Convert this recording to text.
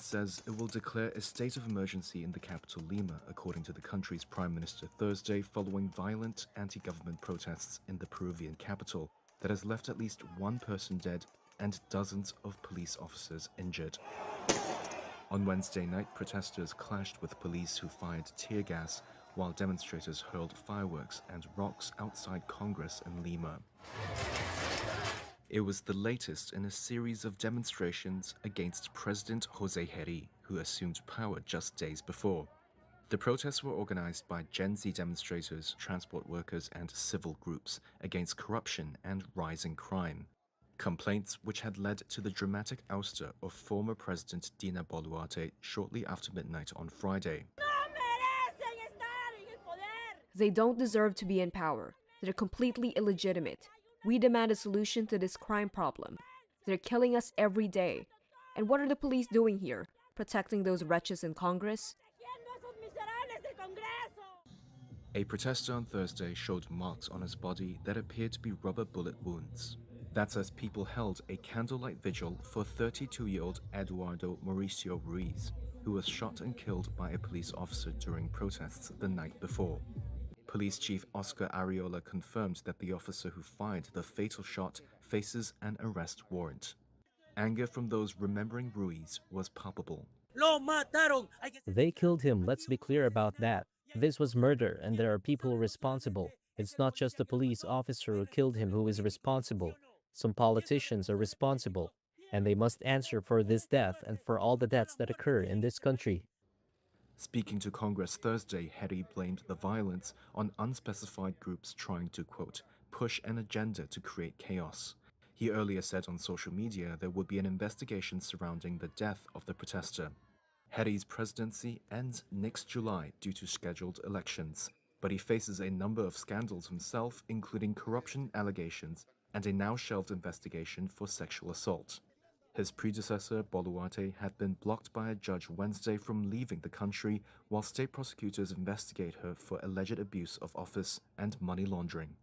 says it will declare a state of emergency in the capital Lima, according to the country's prime minister Thursday, following violent anti-government protests in the Peruvian capital that has left at least one person dead and dozens of police officers injured. On Wednesday night, protesters clashed with police who fired tear gas, while demonstrators hurled fireworks and rocks outside Congress in Lima. It was the latest in a series of demonstrations against President José Heri, who assumed power just days before. The protests were organized by Gen Z demonstrators, transport workers, and civil groups against corruption and rising crime. Complaints which had led to the dramatic ouster of former President Dina Boluarte shortly after midnight on Friday. They don't deserve to be in power. They're completely illegitimate. We demand a solution to this crime problem. They're killing us every day. And what are the police doing here? Protecting those wretches in Congress? A protester on Thursday showed marks on his body that appeared to be rubber bullet wounds. That's as people held a candlelight vigil for 32-year-old Eduardo Mauricio Ruiz, who was shot and killed by a police officer during protests the night before. Police Chief Oscar Arreola confirmed that the officer who fired the fatal shot faces an arrest warrant. Anger from those remembering Ruiz was palpable. They killed him, let's be clear about that. This was murder and there are people responsible. It's not just the police officer who killed him who is responsible. Some politicians are responsible, and they must answer for this death and for all the deaths that occur in this country. Speaking to Congress Thursday, Heri blamed the violence on unspecified groups trying to, quote, push an agenda to create chaos. He earlier said on social media there would be an investigation surrounding the death of the protester. Heri's presidency ends next July due to scheduled elections, but he faces a number of scandals himself, including corruption allegations and a now-shelved investigation for sexual assault. His predecessor, Boluarte, had been blocked by a judge Wednesday from leaving the country while state prosecutors investigate her for alleged abuse of office and money laundering.